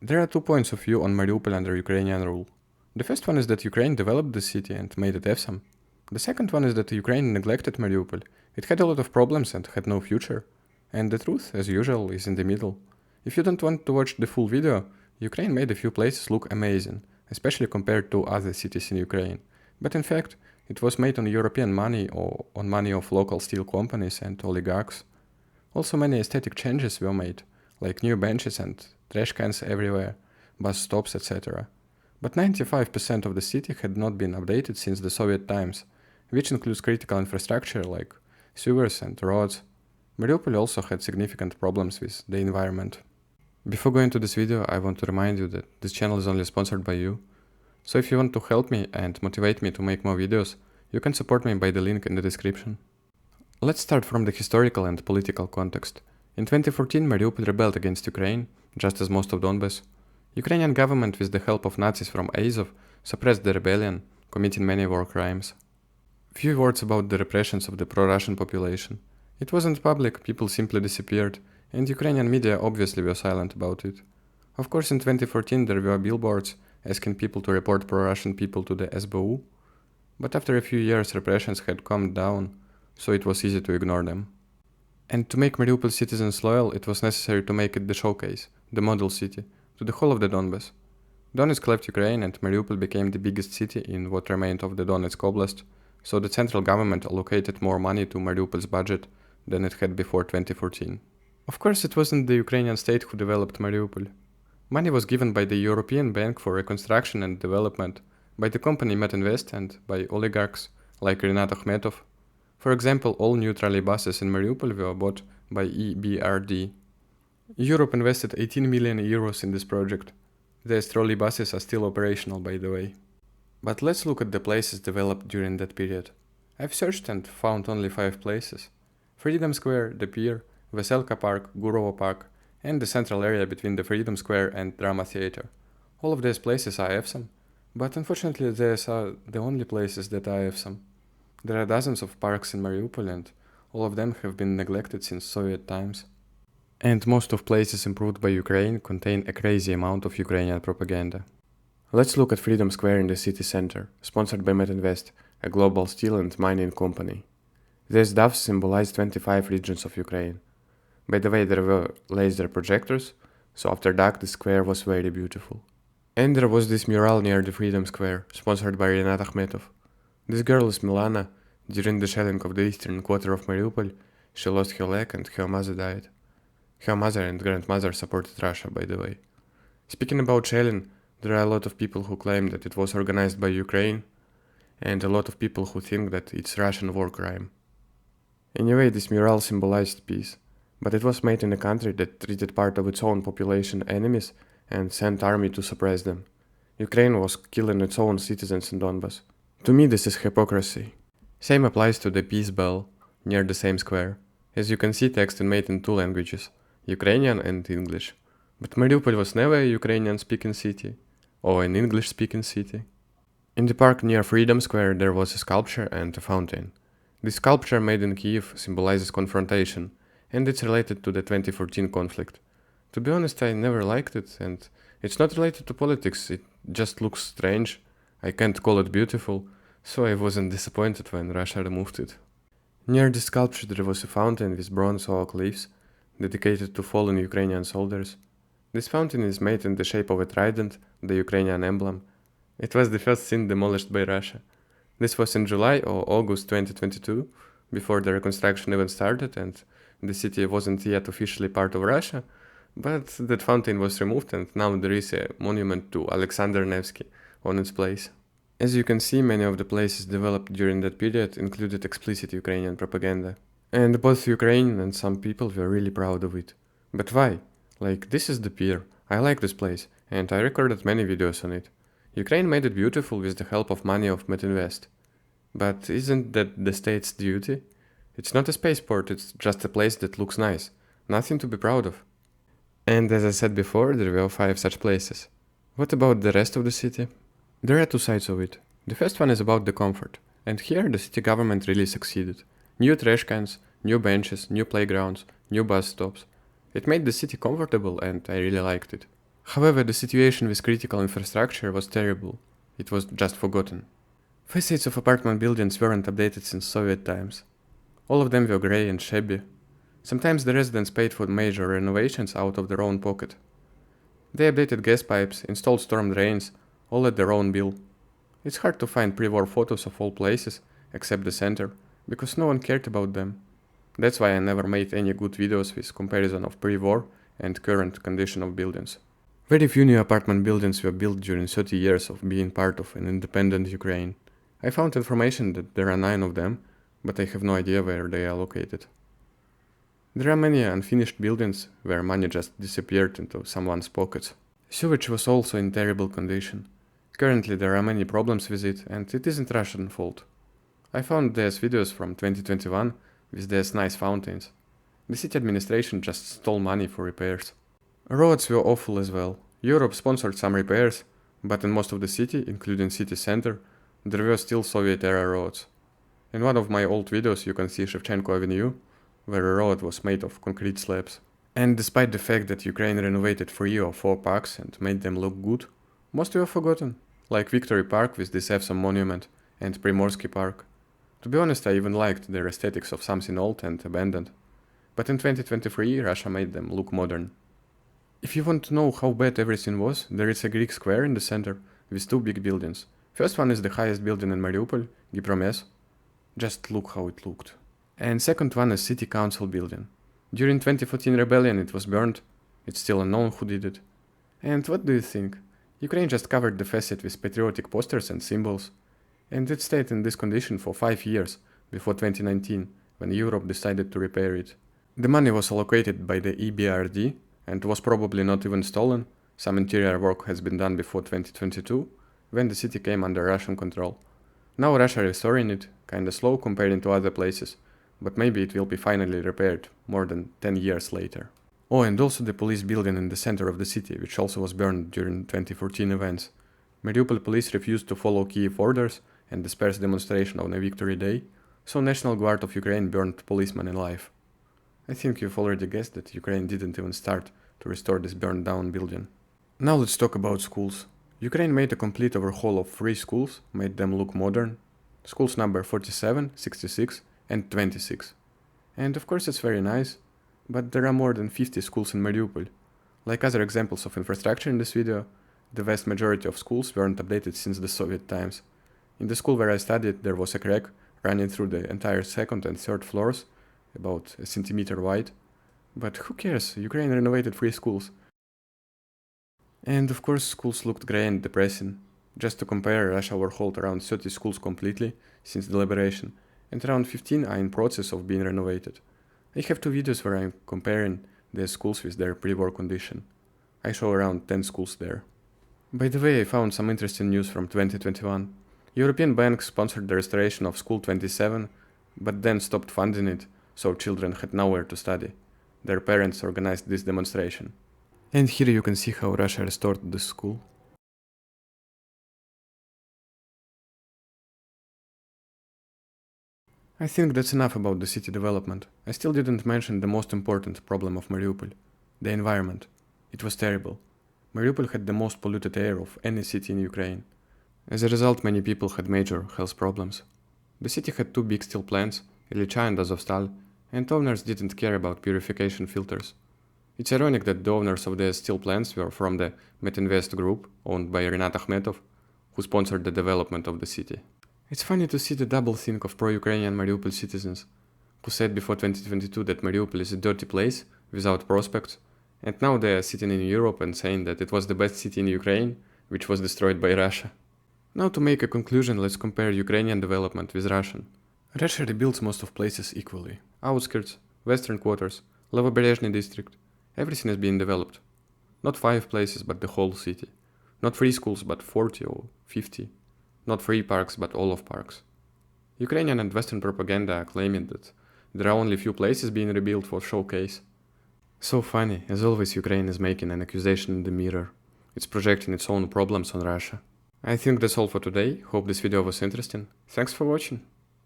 There are two points of view on Mariupol under Ukrainian rule. The first one is that Ukraine developed the city and made it awesome. The second one is that Ukraine neglected Mariupol. It had a lot of problems and had no future. And the truth, as usual, is in the middle. If you don't want to watch the full video, Ukraine made a few places look amazing, especially compared to other cities in Ukraine. But in fact, it was made on European money or on money of local steel companies and oligarchs. Also many aesthetic changes were made, like new benches and trash cans everywhere, bus stops, etc. But 95% of the city had not been updated since the Soviet times, which includes critical infrastructure like sewers and roads. Mariupol also had significant problems with the environment. Before going to this video, I want to remind you that this channel is only sponsored by you. So if you want to help me and motivate me to make more videos, you can support me by the link in the description. Let's start from the historical and political context. In 2014, Mariupol rebelled against Ukraine, just as most of Donbass. Ukrainian government, with the help of Nazis from Azov, suppressed the rebellion, committing many war crimes. Few words about the repressions of the pro-Russian population. It wasn't public, people simply disappeared, and Ukrainian media obviously were silent about it. Of course, in 2014 there were billboards asking people to report pro-Russian people to the SBU, but after a few years repressions had calmed down, so it was easy to ignore them. And to make Mariupol citizens loyal, it was necessary to make it the showcase, the model city, to the whole of the Donbass. Donetsk left Ukraine and Mariupol became the biggest city in what remained of the Donetsk Oblast, so the central government allocated more money to Mariupol's budget than it had before 2014. Of course, it wasn't the Ukrainian state who developed Mariupol. Money was given by the European Bank for Reconstruction and Development, by the company Metinvest and by oligarchs like Rinat Akhmetov. For example, all new trolley buses in Mariupol were bought by EBRD. Europe invested 18 million euros in this project. These trolley buses are still operational, by the way. But let's look at the places developed during that period. I've searched and found only 5 places. Freedom Square, the Pier, Veselka Park, Gurovo Park, and the central area between the Freedom Square and Drama Theatre. All of these places are awesome, but unfortunately these are the only places that are awesome. There are dozens of parks in Mariupol and all of them have been neglected since Soviet times. And most of places improved by Ukraine contain a crazy amount of Ukrainian propaganda. Let's look at Freedom Square in the city center, sponsored by Metinvest, a global steel and mining company. These doves symbolize 25 regions of Ukraine. By the way, there were laser projectors, so after dark the square was very beautiful. And there was this mural near the Freedom Square, sponsored by Rinat Akhmetov. This girl is Milana. During the shelling of the eastern quarter of Mariupol, she lost her leg and her mother died. Her mother and grandmother supported Russia, by the way. Speaking about shelling, there are a lot of people who claim that it was organized by Ukraine, and a lot of people who think that it's Russian war crime. Anyway, this mural symbolized peace, but it was made in a country that treated part of its own population enemies and sent army to suppress them. Ukraine was killing its own citizens in Donbass. To me, this is hypocrisy. Same applies to the peace bell near the same square. As you can see, text is made in 2 languages, Ukrainian and English. But Mariupol was never a Ukrainian-speaking city, or an English-speaking city. In the park near Freedom Square there was a sculpture and a fountain. This sculpture made in Kiev symbolizes confrontation, and it's related to the 2014 conflict. To be honest, I never liked it, and it's not related to politics, it just looks strange. I can't call it beautiful, so I wasn't disappointed when Russia removed it. Near the sculpture there was a fountain with bronze oak leaves, dedicated to fallen Ukrainian soldiers. This fountain is made in the shape of a trident, the Ukrainian emblem. It was the first seen demolished by Russia. This was in July or August 2022, before the reconstruction even started and the city wasn't yet officially part of Russia, but that fountain was removed and now there is a monument to Alexander Nevsky on its place. As you can see, many of the places developed during that period included explicit Ukrainian propaganda. And both Ukraine and some people were really proud of it. But why? Like, this is the pier, I like this place, and I recorded many videos on it. Ukraine made it beautiful with the help of money of Metinvest. But isn't that the state's duty? It's not a spaceport, it's just a place that looks nice. Nothing to be proud of. And as I said before, there were 5 such places. What about the rest of the city? There are 2 sides of it. The first one is about the comfort, and here the city government really succeeded. New trash cans, new benches, new playgrounds, new bus stops. It made the city comfortable and I really liked it. However, the situation with critical infrastructure was terrible. It was just forgotten. Facades of apartment buildings weren't updated since Soviet times. All of them were grey and shabby. Sometimes the residents paid for major renovations out of their own pocket. They updated gas pipes, installed storm drains, all at their own bill. It's hard to find pre-war photos of all places, except the center, because no one cared about them. That's why I never made any good videos with comparison of pre-war and current condition of buildings. Very few new apartment buildings were built during 30 years of being part of an independent Ukraine. I found information that there are 9 of them, but I have no idea where they are located. There are many unfinished buildings where money just disappeared into someone's pockets. Sewage was also in terrible condition. Currently there are many problems with it, and it isn't Russian fault. I found these videos from 2021 with these nice fountains. The city administration just stole money for repairs. Roads were awful as well. Europe sponsored some repairs, but in most of the city, including city center, there were still Soviet-era roads. In one of my old videos you can see Shevchenko Avenue, where a road was made of concrete slabs. And despite the fact that Ukraine renovated 3 or 4 parks and made them look good, most were forgotten, like Victory Park with this Evsom monument and Primorsky Park. To be honest, I even liked their aesthetics of something old and abandoned. But in 2023 Russia made them look modern. If you want to know how bad everything was, there is a Greek square in the center with 2 big buildings. First one is the highest building in Mariupol, Gipromes. Just look how it looked. And second one is city council building. During 2014 rebellion it was burned. It's still unknown who did it. And what do you think? Ukraine just covered the facade with patriotic posters and symbols. And it stayed in this condition for 5 years, before 2019, when Europe decided to repair it. The money was allocated by the EBRD, and was probably not even stolen. Some interior work has been done before 2022, when the city came under Russian control. Now Russia restoring it, kinda slow comparing to other places, but maybe it will be finally repaired more than 10 years later. Oh, and also the police building in the center of the city, which also was burned during 2014 events. Mariupol police refused to follow Kiev orders and dispersed demonstration on a Victory Day, so National Guard of Ukraine burned policemen alive. I think you've already guessed that Ukraine didn't even start to restore this burned down building. Now let's talk about schools. Ukraine made a complete overhaul of 3 schools, made them look modern. Schools number 47, 66 and 26. And of course it's very nice, but there are more than 50 schools in Mariupol. Like other examples of infrastructure in this video, the vast majority of schools weren't updated since the Soviet times. In the school where I studied there was a crack running through the entire 2nd and 3rd floors, about a centimeter wide. But who cares, Ukraine renovated 3 schools. And of course schools looked grey and depressing. Just to compare, Russia overhauled around 30 schools completely since the liberation, and around 15 are in process of being renovated. I have 2 videos where I'm comparing the schools with their pre-war condition. I show around 10 schools there. By the way, I found some interesting news from 2021. European banks sponsored the restoration of School 27, but then stopped funding it, so children had nowhere to study. Their parents organized this demonstration. And here you can see how Russia restored this school. I think that's enough about the city development. I still didn't mention the most important problem of Mariupol, the environment. It was terrible. Mariupol had the most polluted air of any city in Ukraine. As a result, many people had major health problems. The city had 2 big steel plants, Ilyicha and Azovstal, and owners didn't care about purification filters. It's ironic that the owners of the steel plants were from the Metinvest group, owned by Rinat Akhmetov, who sponsored the development of the city. It's funny to see the double think of pro-Ukrainian Mariupol citizens, who said before 2022 that Mariupol is a dirty place, without prospects, and now they are sitting in Europe and saying that it was the best city in Ukraine, which was destroyed by Russia. Now to make a conclusion, let's compare Ukrainian development with Russian. Russia rebuilds most of places equally. Outskirts, western quarters, Levoberezhny district, everything is being developed. Not 5 places, but the whole city. Not 3 schools, but 40 or 50. Not 3 parks, but all of parks. Ukrainian and Western propaganda are claiming that there are only few places being rebuilt for showcase. So funny, as always Ukraine is making an accusation in the mirror. It's projecting its own problems on Russia. I think that's all for today, hope this video was interesting. Thanks for watching.